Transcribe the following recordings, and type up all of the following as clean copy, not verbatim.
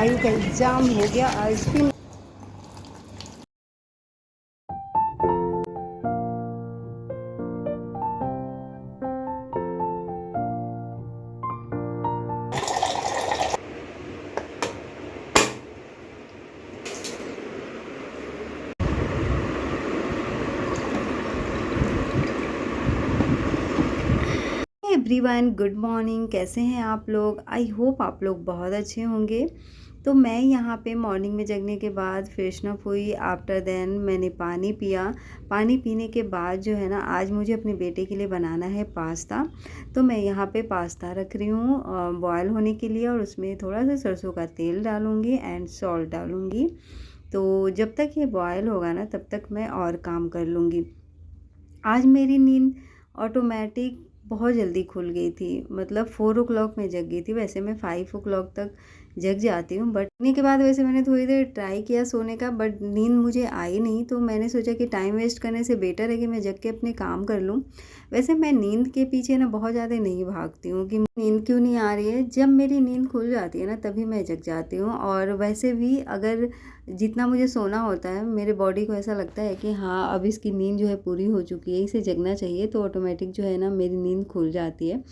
आयु का एग्ज़ाम हो गया आइसक्रीम। एवरीवन गुड मॉर्निंग, कैसे हैं आप लोग? आई होप आप लोग बहुत अच्छे होंगे। तो मैं यहाँ पे मॉर्निंग में जगने के बाद फ्रेशन अप हुई। आफ्टर देन मैंने पानी पिया। पानी पीने के बाद जो है ना, आज मुझे अपने बेटे के लिए बनाना है पास्ता। तो मैं यहाँ पे पास्ता रख रही हूँ बॉयल होने के लिए, और उसमें थोड़ा सा सरसों का तेल डालूँगी एंड सॉल्ट डालूँगी। तो जब तक ये बॉयल होगा ना, तब तक मैं और काम कर लूँगी। आज मेरी नींद ऑटोमेटिक बहुत जल्दी खुल गई थी, मतलब 4 o'clock में जग गई थी। वैसे मैं 5 o'clock तक जग जाती हूँ, बट सोने के बाद वैसे मैंने थोड़ी देर ट्राई किया सोने का, बट नींद मुझे आई नहीं। तो मैंने सोचा कि टाइम वेस्ट करने से बेटर है कि मैं जग के अपने काम कर लूँ। वैसे मैं नींद के पीछे ना बहुत ज़्यादा नहीं भागती हूँ कि नींद क्यों नहीं आ रही है। जब मेरी नींद खुल जाती है ना, तभी मैं जग जाती हूँ। और वैसे भी अगर जितना मुझे सोना होता है, मेरे बॉडी को ऐसा लगता है कि हाँ, अब इसकी नींद जो है पूरी हो चुकी है, इसे जगना चाहिए, तो ऑटोमेटिक जो है ना मेरी नींद खुल जाती है।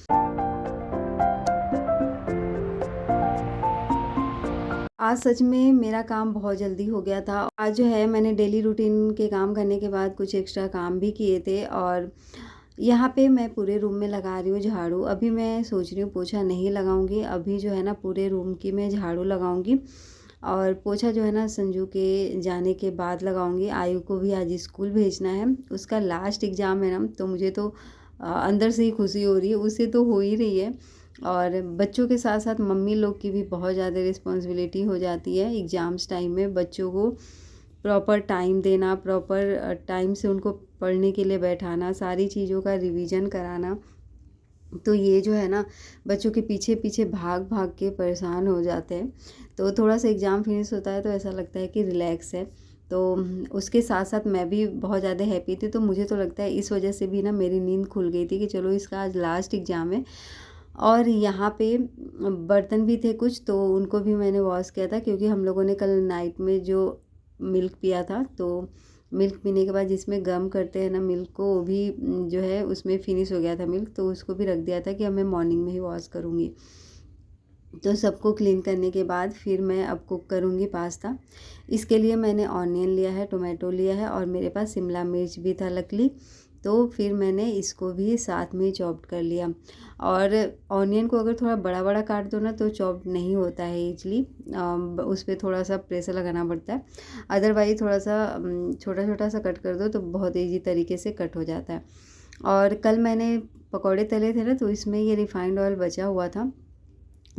आज सच में मेरा काम बहुत जल्दी हो गया था। आज जो है मैंने डेली रूटीन के काम करने के बाद कुछ एक्स्ट्रा काम भी किए थे, और यहाँ पे मैं पूरे रूम में लगा रही हूँ झाड़ू। अभी मैं सोच रही हूँ पोछा नहीं लगाऊंगी, अभी जो है ना पूरे रूम की मैं झाड़ू लगाऊंगी। और पोछा जो है ना संजू के जाने के बाद लगाऊंगी। आयु को भी आज स्कूल भेजना है, उसका लास्ट एग्ज़ाम है ना, तो मुझे तो अंदर से ही खुशी हो रही है। उसे तो हो ही रही है, और बच्चों के साथ साथ मम्मी लोग की भी बहुत ज़्यादा रिस्पॉन्सिबिलिटी हो जाती है एग्ज़ाम्स टाइम में। बच्चों को प्रॉपर टाइम देना, प्रॉपर टाइम से उनको पढ़ने के लिए बैठाना, सारी चीज़ों का रिवीजन कराना। तो ये जो है ना, बच्चों के पीछे पीछे भाग भाग के परेशान हो जाते हैं। तो थोड़ा सा एग्ज़ाम फिनिश होता है तो ऐसा लगता है कि रिलैक्स है। तो उसके साथ साथ मैं भी बहुत ज़्यादा हैप्पी थी। तो मुझे तो लगता है इस वजह से भी ना मेरी नींद खुल गई थी कि चलो इसका आज लास्ट एग्ज़ाम है। और यहाँ पे बर्तन भी थे कुछ, तो उनको भी मैंने वॉश किया था, क्योंकि हम लोगों ने कल नाइट में जो मिल्क पिया था, तो मिल्क पीने के बाद जिसमें गर्म करते हैं ना मिल्क को, वो भी जो है उसमें फिनिश हो गया था मिल्क, तो उसको भी रख दिया था कि अब मैं मॉर्निंग में ही वॉश करूँगी। तो सबको क्लीन करने के बाद फिर मैं अब कुक करूँगी पास्ता। इसके लिए मैंने ऑनियन लिया है, टोमेटो लिया है, और मेरे पास शिमला मिर्च भी था लकली, तो फिर मैंने इसको भी साथ में चॉप्ड कर लिया। और ऑनियन को अगर थोड़ा बड़ा बड़ा काट दो ना, तो चॉप्ड नहीं होता है ईजली, उस पर थोड़ा सा प्रेशर लगाना पड़ता है। अदरवाइज थोड़ा सा छोटा छोटा सा कट कर दो तो बहुत ईजी तरीके से कट हो जाता है। और कल मैंने पकौड़े तले थे ना, तो इसमें ये रिफाइंड ऑयल बचा हुआ था,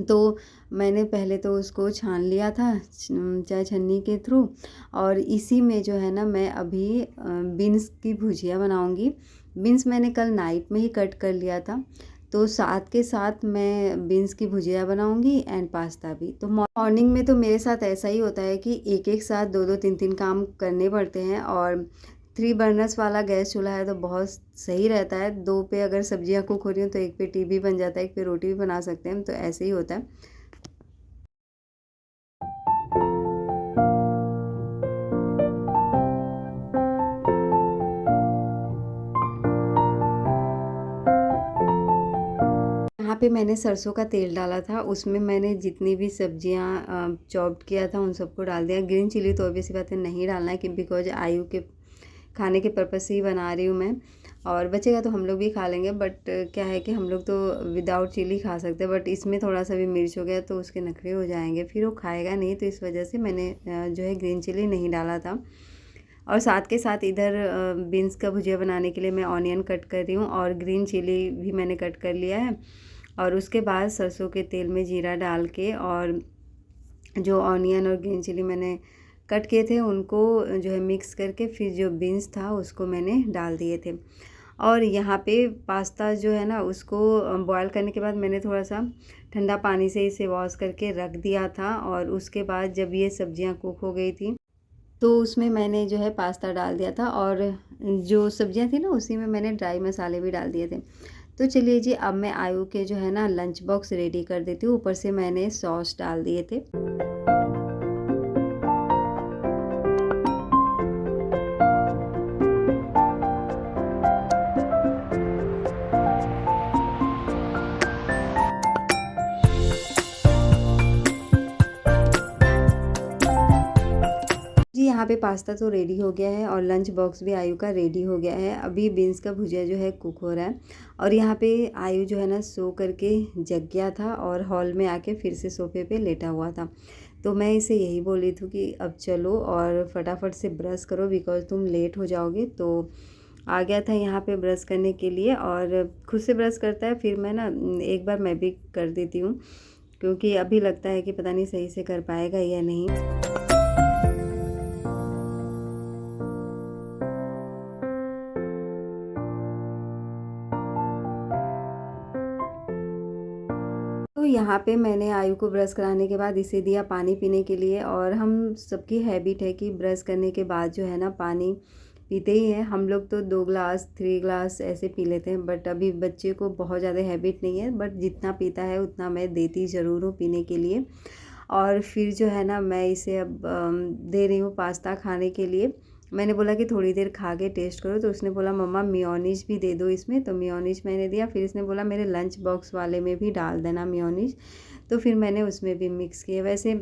तो मैंने पहले तो उसको छान लिया था चाय छन्नी के थ्रू। और इसी में जो है ना, मैं अभी बीन्स की भुजिया बनाऊंगी। बीन्स मैंने कल नाइट में ही कट कर लिया था, तो साथ के साथ मैं बीन्स की भुजिया बनाऊंगी एंड पास्ता भी। तो मॉर्निंग में तो मेरे साथ ऐसा ही होता है कि एक एक साथ दो दो तीन तीन काम करने पड़ते हैं। और 3 बर्नर्स वाला गैस चूल्हा है तो बहुत सही रहता है। 2 पे अगर सब्जियां कुक हो रही हो तो एक पे टी भी बन जाता है, एक पे रोटी भी बना सकते हैं, तो ऐसे ही होता है। यहाँ पे मैंने सरसों का तेल डाला था, उसमें मैंने जितनी भी सब्जियां चॉप्ड किया था उन सबको डाल दिया। ग्रीन चिली तो ऑब्वियस बात है नहीं डालना है, कि बिकॉज आयु के खाने के पर्पज़ से ही बना रही हूँ मैं, और बचेगा तो हम लोग भी खा लेंगे। बट क्या है कि हम लोग तो विदाउट चिली खा सकते हैं, बट इसमें थोड़ा सा भी मिर्च हो गया तो उसके नखरे हो जाएंगे, फिर वो खाएगा नहीं। तो इस वजह से मैंने जो है ग्रीन चिली नहीं डाला था। और साथ के साथ इधर बीन्स का भुजिया बनाने के लिए मैं ऑनियन कट कर रही हूँ, और ग्रीन चिली भी मैंने कट कर लिया है। और उसके बाद सरसों के तेल में जीरा डाल के, और जो ऑनियन और ग्रीन चिली मैंने कट किए थे उनको जो है मिक्स करके, फिर जो बीन्स था उसको मैंने डाल दिए थे। और यहाँ पे पास्ता जो है ना, उसको बॉयल करने के बाद मैंने थोड़ा सा ठंडा पानी से इसे वॉश करके रख दिया था। और उसके बाद जब ये सब्जियाँ कुक हो गई थी, तो उसमें मैंने जो है पास्ता डाल दिया था, और जो सब्जियां थी ना उसी में मैंने ड्राई मसाले भी डाल दिए थे। तो चलिए जी, अब मैं आयु के जो है ना लंच बॉक्स रेडी कर देती हूँ। ऊपर से मैंने सॉस डाल दिए थे। यहाँ पे पास्ता तो रेडी हो गया है और लंच बॉक्स भी आयु का रेडी हो गया है। अभी बीन्स का भुजिया जो है कुक हो रहा है और यहाँ पे आयु जो है ना सो करके जग गया था और हॉल में आके फिर से सोफे पे लेटा हुआ था। तो मैं इसे यही बोली थी कि अब चलो और फटाफट से ब्रश करो बिकॉज़ तुम लेट हो जाओगे। तो आ गया था यहाँ पे ब्रश करने के लिए और खुद से ब्रश करता है, फिर मैं ना एक बार मैं भी कर देती हूँ क्योंकि अभी लगता है कि पता नहीं सही से कर पाएगा या नहीं। तो यहाँ पे मैंने आयु को ब्रश कराने के बाद इसे दिया पानी पीने के लिए और हम सबकी हैबिट है कि ब्रश करने के बाद जो है ना पानी पीते ही हैं। हम लोग तो 2 ग्लास 3 ग्लास ऐसे पी लेते हैं, बट अभी बच्चे को बहुत ज़्यादा हैबिट नहीं है, बट जितना पीता है उतना मैं देती ज़रूर हूँ पीने के लिए। और फिर जो है ना मैं इसे अब दे रही हूँ पास्ता खाने के लिए। मैंने बोला कि थोड़ी देर खा के टेस्ट करो, तो उसने बोला मम्मा मेयोनीज़ भी दे दो इसमें, तो मेयोनीज़ मैंने दिया। फिर इसने बोला मेरे लंच बॉक्स वाले में भी डाल देना मेयोनीज़, तो फिर मैंने उसमें भी मिक्स किया। वैसे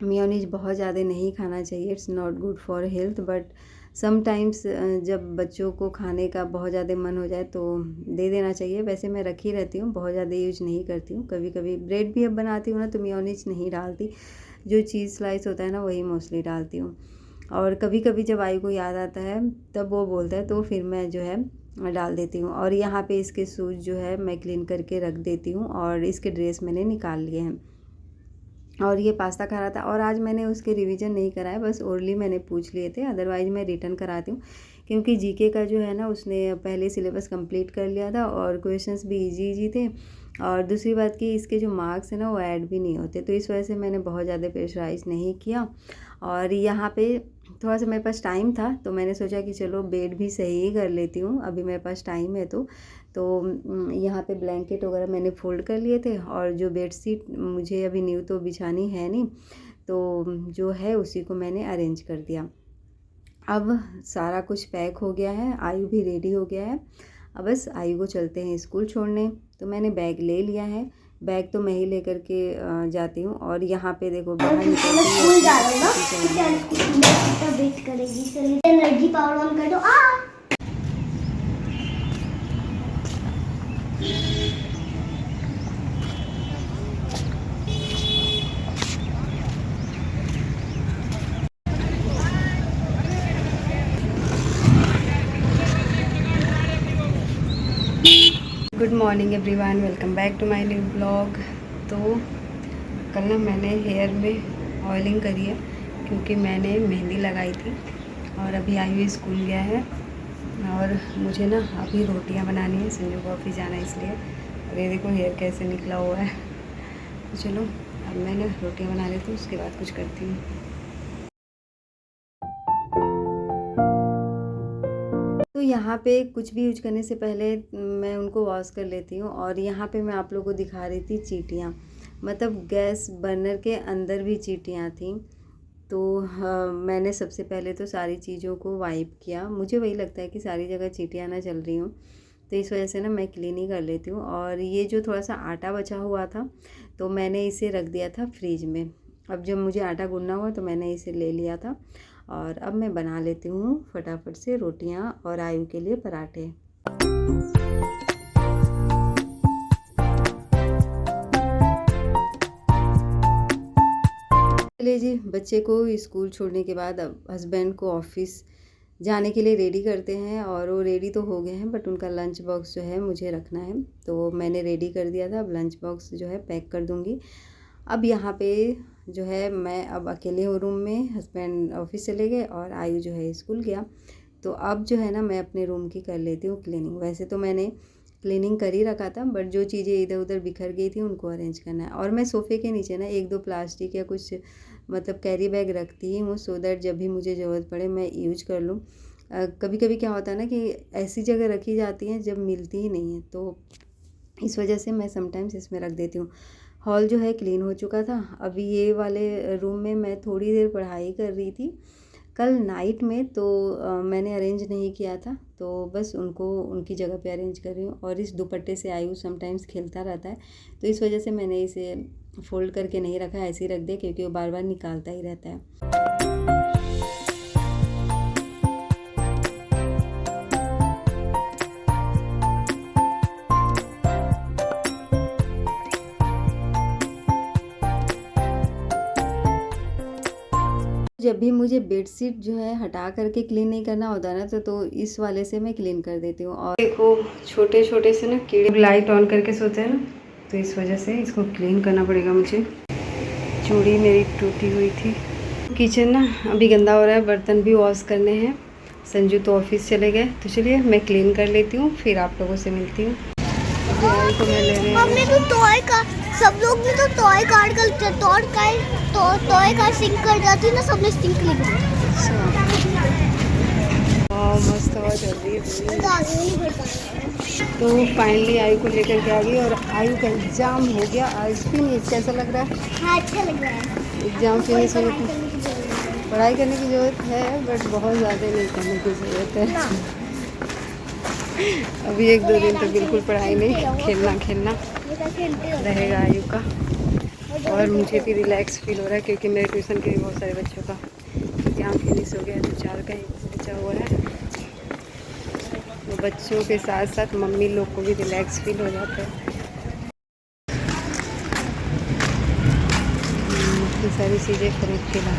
मेयोनीज़ बहुत ज़्यादा नहीं खाना चाहिए, it's not good for health, but sometimes जब बच्चों को खाने का बहुत ज़्यादा मन हो जाए तो दे देना चाहिए। वैसे मैं रखी रहती हूँ, बहुत ज़्यादा यूज नहीं करती हूँ। कभी कभी ब्रेड भी अब बनाती हूँ ना तो मेयोनीज़ नहीं डालती, जो चीज़ स्लाइस होता है ना वही मोस्टली डालती हूँ। और कभी कभी जब आई को याद आता है तब वो बोलता है तो फिर मैं जो है डाल देती हूँ। और यहाँ पे इसके शूज़ जो है मैं क्लीन करके रख देती हूँ और इसके ड्रेस मैंने निकाल लिए हैं। और ये पास्ता खा रहा था और आज मैंने उसके रिवीजन नहीं कराया, बस ओरली मैंने पूछ लिए थे, अदरवाइज़ मैं रिटर्न कराती हूँ क्योंकि जीके का जो है ना उसने पहले सिलेबस कंप्लीट कर लिया था और क्वेश्चंस भी इजी इजी थे। और दूसरी बात कि इसके जो मार्क्स हैं ना वो ऐड भी नहीं होते, तो इस वजह से मैंने बहुत ज़्यादा प्रेशराइज़ नहीं किया। और यहाँ पे थोड़ा सा मेरे पास टाइम था तो मैंने सोचा कि चलो बेड भी सही ही कर लेती हूँ, अभी मेरे पास टाइम है तो यहाँ पे ब्लैंकेट वगैरह मैंने फ़ोल्ड कर लिए थे और जो बेडशीट मुझे अभी न्यू तो बिछानी है नहीं, तो जो है उसी को मैंने अरेंज कर दिया। अब सारा कुछ पैक हो गया है, आयु भी रेडी हो गया है। अब बस आयु को चलते हैं स्कूल छोड़ने। तो मैंने बैग ले लिया है, बैग तो मैं ही लेकर के जाती हूँ। और यहाँ पे देखो बाहर स्कूल जा रहा हूँ ना, वेट करेगी, चलिए एनर्जी पावर ऑन कर दो। Good morning everyone, welcome back to my new blog. तो कल ना मैंने हेयर में ऑयलिंग करी है क्योंकि मैंने मेहंदी लगाई थी और अभी आयु स्कूल गया है और मुझे ना अभी रोटियां बनानी है, संजू को ऑफिस जाना है इसलिए। और ये देखो हेयर कैसे निकला हुआ है। तो चलो अब मैं ना रोटियां बना लेती हूँ, उसके बाद कुछ करती हूँ। तो यहाँ पे कुछ भी यूज करने से पहले मैं उनको वॉश कर लेती हूँ। और यहाँ पे मैं आप लोगों को दिखा रही थी चींटियाँ, मतलब गैस बर्नर के अंदर भी चींटियाँ थीं। तो मैंने सबसे पहले तो सारी चीज़ों को वाइप किया। मुझे वही लगता है कि सारी जगह चींटियाँ ना चल रही हूँ, तो इस वजह से ना मैं क्लीन ही कर लेती हूँ। और ये जो थोड़ा सा आटा बचा हुआ था तो मैंने इसे रख दिया था फ्रिज में। अब जब मुझे आटा गूंदना हुआ तो मैंने इसे ले लिया था और अब मैं बना लेती हूँ फटाफट से रोटियाँ और आयु के लिए पराठे। चलिए जी, बच्चे को स्कूल छोड़ने के बाद अब हस्बैंड को ऑफिस जाने के लिए रेडी करते हैं और वो रेडी तो हो गए हैं, बट उनका लंच बॉक्स जो है मुझे रखना है, तो मैंने रेडी कर दिया था। अब लंच बॉक्स जो है पैक कर दूँगी। अब यहाँ पे जो है मैं अब अकेले हूँ रूम में, हस्बैंड ऑफिस चले गए और आयु जो है स्कूल गया। तो अब जो है ना मैं अपने रूम की कर लेती हूँ क्लीनिंग। वैसे तो मैंने क्लीनिंग कर ही रखा था, बट जो चीज़ें इधर उधर बिखर गई थी उनको अरेंज करना है। और मैं सोफ़े के नीचे ना 1-2 प्लास्टिक या कुछ मतलब कैरी बैग रखती ही हूँ, सो दैट जब भी मुझे ज़रूरत पड़े मैं यूज कर लूँ। कभी कभी क्या होता है ना कि ऐसी जगह रखी जाती हैं जब मिलती ही नहीं है, तो इस वजह से मैं समटाइम्स इसमें रख देती हूँ। हॉल जो है क्लीन हो चुका था। अभी ये वाले रूम में मैं थोड़ी देर पढ़ाई कर रही थी कल नाइट में, तो मैंने अरेंज नहीं किया था, तो बस उनको उनकी जगह पे अरेंज कर रही हूँ। और इस दुपट्टे से आयु समटाइम्स खेलता रहता है, तो इस वजह से मैंने इसे फ़ोल्ड करके नहीं रखा, ऐसे ही रख दिया क्योंकि वो बार बार निकालता ही रहता है। जब भी मुझे बेडशीट जो है हटा करके क्लीन नहीं करना होता ना तो इस वाले से मैं क्लीन कर देती हूँ। और देखो छोटे छोटे से ना कीड़े लाइट ऑन करके सोते हैं ना, तो इस वजह से इसको क्लीन करना पड़ेगा मुझे। चूड़ी मेरी टूटी हुई थी। किचन ना अभी गंदा हो रहा है, बर्तन भी वॉश करने हैं। संजू तो ऑफिस चले गए, तो चलिए मैं क्लीन कर लेती हूँ, फिर आप लोगों से मिलती हूँ। तो मैं ले रही हमने तो टॉय का, सब लोग ने तो टॉय कार्ड का टॉय का सिंक कर जाती ना, सबने सिंक लिख दिया। मस्त हवा चल रही है। तो फाइनली आयु को लेकर के आ गई और आयु का एग्ज़ाम हो गया आज फिनिश। कैसा लग रहा है? हाँ, अच्छा लग रहा है। एग्ज़ाम फिनिश होने की पढ़ाई करने की ज़रूरत है, बट बहुत ज़्यादा नहीं करने की ज़रूरत है। अभी 1-2 दिन तो बिल्कुल पढ़ाई नहीं, खेलना रहेगा आयु का। और मुझे भी रिलैक्स फील हो रहा है क्योंकि मेरे ट्यूशन के भी बहुत सारे बच्चों का एग्ज़ाम फिनिश हो गया है, तो 4 का ही बचा हुआ है। तो बच्चों के साथ साथ मम्मी लोग को भी रिलैक्स फील हो जाता है। इतनी सारी चीज़ें खरीद के ला,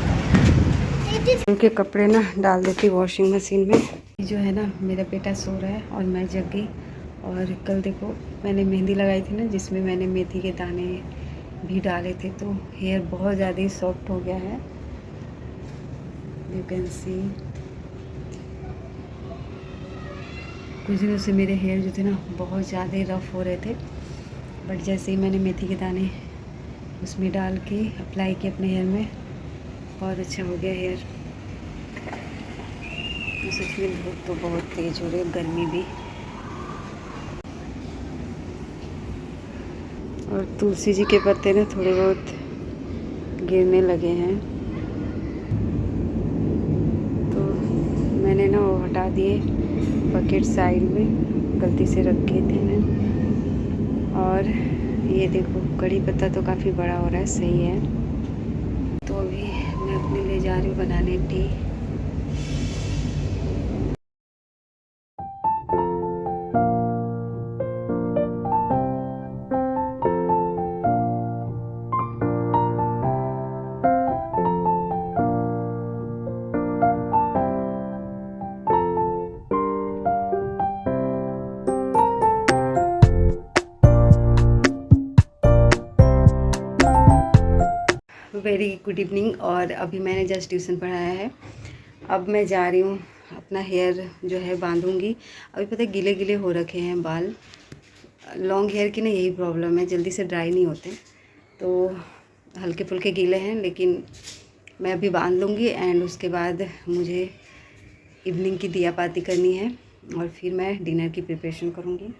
उनके कपड़े ना डाल देती वॉशिंग मशीन में। जो है ना मेरा बेटा सो रहा है और मैं जग गई। और कल देखो मैंने मेहंदी लगाई थी ना, जिसमें मैंने मेथी के दाने भी डाले थे, तो हेयर बहुत ज़्यादा ही सॉफ्ट हो गया है। यू कैन सी कुछ दिनों से मेरे हेयर जो थे ना बहुत ज़्यादा ही रफ़ हो रहे थे, बट जैसे ही मैंने मेथी के दाने उसमें डाल के अप्लाई किए अपने हेयर में, बहुत अच्छा हो गया हेयर। सच में धूप तो बहुत तेज़ हो रही है, गर्मी भी। और तुलसी जी के पत्ते ना थोड़े बहुत गिरने लगे हैं, तो मैंने ना वो हटा दिए बकेट साइड में, गलती से रखे थे मैं। और ये देखो कड़ी पत्ता तो काफ़ी बड़ा हो रहा है, सही है। तो अभी मैं अपने ले जा रही हूँ बनाने टी। Very good evening. और अभी मैंने जस्ट ट्यूशन पढ़ाया है, अब मैं जा रही हूँ अपना हेयर जो है बांधूंगी। अभी पता है गीले गीले हो रखे हैं बाल, लॉन्ग हेयर की ना यही प्रॉब्लम है, जल्दी से ड्राई नहीं होते, तो हल्के फुल्के गीले हैं, लेकिन मैं अभी बांध लूँगी। एंड उसके बाद मुझे इवनिंग की दिया पाती करनी है और फिर मैं डिनर की प्रिपरेशन करूँगी।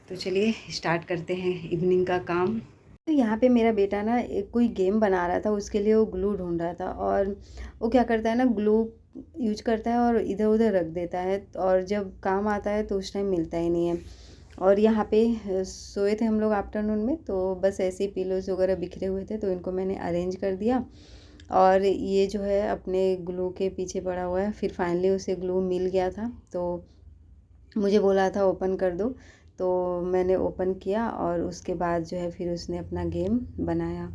तो चलिए स्टार्ट करते हैं इवनिंग का काम। तो यहाँ पे मेरा बेटा ना एक कोई गेम बना रहा था, उसके लिए वो ग्लू ढूंढ रहा था। और वो क्या करता है ना, ग्लू यूज करता है और इधर उधर रख देता है, और जब काम आता है तो उस टाइम मिलता ही नहीं है। और यहाँ पे सोए थे हम लोग आफ्टरनून में, तो बस ऐसे ही पिलोज वगैरह बिखरे हुए थे, तो इनको मैंने अरेंज कर दिया। और ये जो है अपने ग्लू के पीछे पड़ा हुआ है। फिर फाइनली उसे ग्लू मिल गया था, तो मुझे बोला था ओपन कर दो, तो मैंने ओपन किया और उसके बाद जो है फिर उसने अपना गेम बनाया।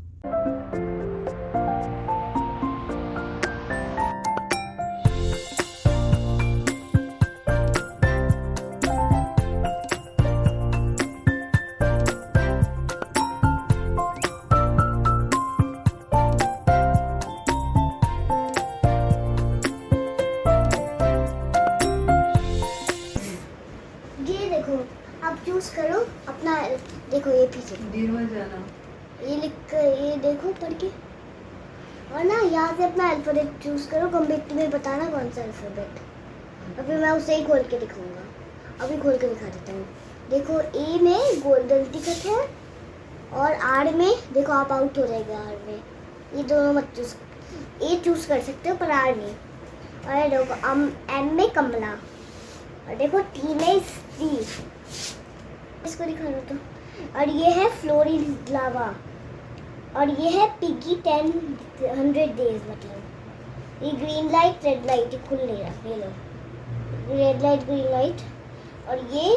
ये देखो, आप चूज करो अपना। देखो ये पीछे जाना, ये लिख कर, ये देखो पढ़ के, और ना यहाँ से अपना अल्फाबेट चूज करो। कम्प्लीट तुम्हें बताना कौन सा अल्फाबेट, अभी मैं उसे ही खोल के दिखाऊंगा। अभी खोल के दिखा देता हूँ। देखो ए में गोल्डन टिकट है, और आर में देखो आप आउट हो जाएगा। आर में ये दोनों मत चूज, ए चूज कर सकते हो पर आर नहीं। और देखो एम में कमला, और देखो टी में स्टीव, इसको दिखा दो तो। और ये है फ्लोरिलावा, और ये है पिगी 100 डेज, मतलब ये ग्रीन लाइट रेड लाइट, ये खुल नहीं रहा, ये लो रेड लाइट ग्रीन लाइट। और ये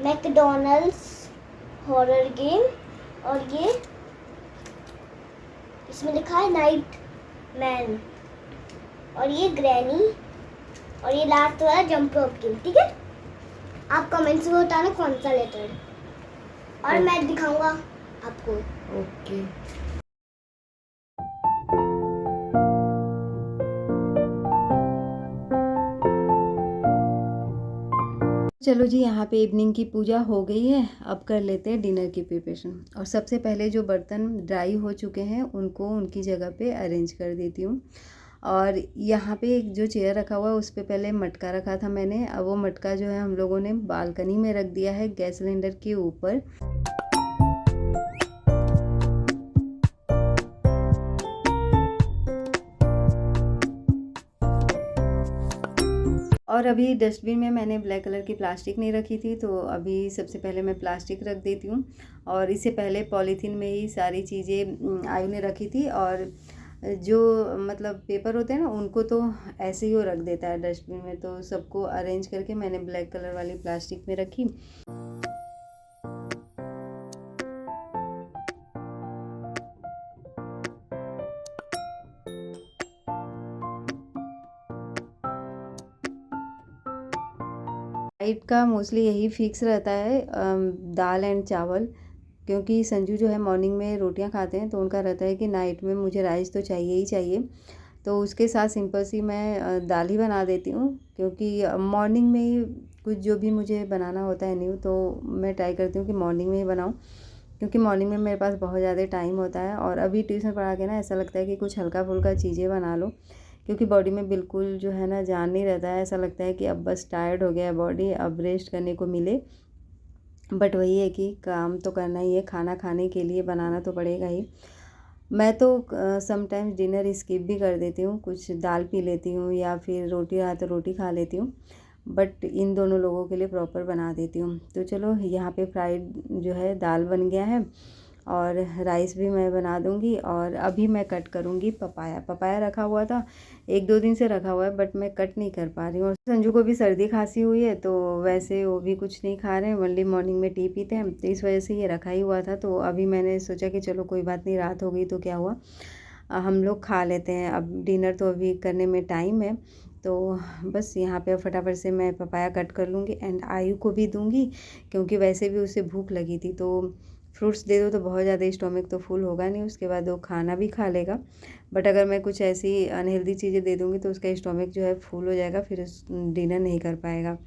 मैकडोनल्ड्स हॉरर गेम, और ये इसमें लिखा है नाइट मैन और ये ग्रैनी और ये लास्ट वाला जंप रॉप गेम, ठीक है। आप कमेंट्स में बताना कौन सा लेटर और मैं दिखाऊंगा आपको। ओके। चलो जी, यहाँ पे इवनिंग की पूजा हो गई है। अब कर लेते हैं डिनर की प्रिपरेशन। और सबसे पहले जो बर्तन ड्राई हो चुके हैं उनको उनकी जगह पे अरेंज कर देती हूँ। और यहाँ पे एक जो चेयर रखा हुआ है उस पर पहले मटका रखा था मैंने। अब वो मटका जो है हम लोगों ने बालकनी में रख दिया है गैस सिलेंडर के ऊपर। और अभी डस्टबिन में मैंने ब्लैक कलर की प्लास्टिक नहीं रखी थी, तो अभी सबसे पहले मैं प्लास्टिक रख देती हूँ। और इससे पहले पॉलीथीन में ही सारी चीज़ें आयु ने रखी थी। और जो मतलब पेपर होते हैं ना उनको तो ऐसे ही वो रख देता है डस्टबिन में, तो सबको अरेंज करके मैंने ब्लैक कलर वाली प्लास्टिक में रखी। नाइट का मोस्टली यही फिक्स रहता है, दाल एंड चावल। क्योंकि संजू जो है मॉर्निंग में रोटियां खाते हैं, तो उनका रहता है कि नाइट में मुझे राइस तो चाहिए ही चाहिए। तो उसके साथ सिंपल सी मैं दाल ही बना देती हूँ। क्योंकि मॉर्निंग में ही कुछ जो भी मुझे बनाना होता है न्यू, तो मैं ट्राई करती हूँ कि मॉर्निंग में ही बनाऊँ। क्योंकि मॉर्निंग में मेरे पास बहुत ज़्यादा टाइम होता है। और अभी ट्यूशन पढ़ा के ना ऐसा लगता है कि कुछ हल्का फुल्का चीज़ें बना लो। क्योंकि बॉडी में बिल्कुल जो है ना जान नहीं रहता है, ऐसा लगता है कि अब बस टायर्ड हो गया है बॉडी, अब रेस्ट करने को मिले। बट वही है कि काम तो करना ही है, खाना खाने के लिए बनाना तो पड़ेगा ही। मैं तो समटाइम्स डिनर स्किप भी कर देती हूँ, कुछ दाल पी लेती हूँ या फिर रोटी रहा तो रोटी खा लेती हूँ। बट इन दोनों लोगों के लिए प्रॉपर बना देती हूँ। तो चलो, यहाँ पे फ्राइड जो है दाल बन गया है और राइस भी मैं बना दूँगी। और अभी मैं कट करूँगी पपाया। पपाया रखा हुआ था, 1-2 दिन से रखा हुआ है, बट मैं कट नहीं कर पा रही हूँ। और संजू को भी सर्दी खांसी हुई है, तो वैसे वो भी कुछ नहीं खा रहे हैं, ओनली मॉर्निंग में टी पीते हैं, तो इस वजह से ये रखा ही हुआ था। तो अभी मैंने सोचा कि चलो कोई बात नहीं, रात हो गई तो क्या हुआ, हम लोग खा लेते हैं। अब डिनर तो अभी करने में टाइम है, तो बस यहाँ पे फटाफट से मैं पपाया कट कर लूँगी एंड आयु को भी दूँगी। क्योंकि वैसे भी उसे भूख लगी थी, तो फ्रूट्स दे दो तो बहुत ज़्यादा स्टोमक तो फुल होगा नहीं, उसके बाद वो खाना भी खा लेगा। बट अगर मैं कुछ ऐसी अनहेल्दी चीज़ें दे दूँगी तो उसका स्टोमक जो है फुल हो जाएगा, फिर डिनर नहीं कर पाएगा।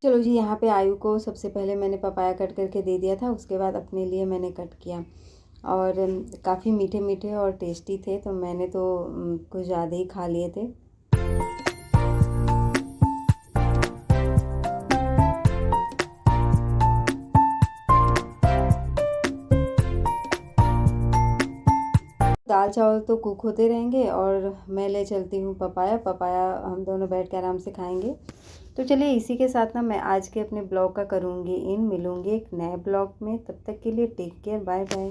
चलो जी, यहाँ पे आयु को सबसे पहले मैंने पपाया कट करके दे दिया था, उसके बाद अपने लिए मैंने कट किया। और काफ़ी मीठे मीठे और टेस्टी थे, तो मैंने तो कुछ ज़्यादा ही खा लिए थे। दाल चावल तो कुक होते रहेंगे और मैं ले चलती हूँ पपाया। पपाया हम दोनों बैठ के आराम से खाएंगे। तो चलिए, इसी के साथ ना मैं आज के अपने ब्लॉग का करूँगी मिलूँगी एक नए ब्लॉग में। तब तक के लिए टेक केयर, बाय बाय।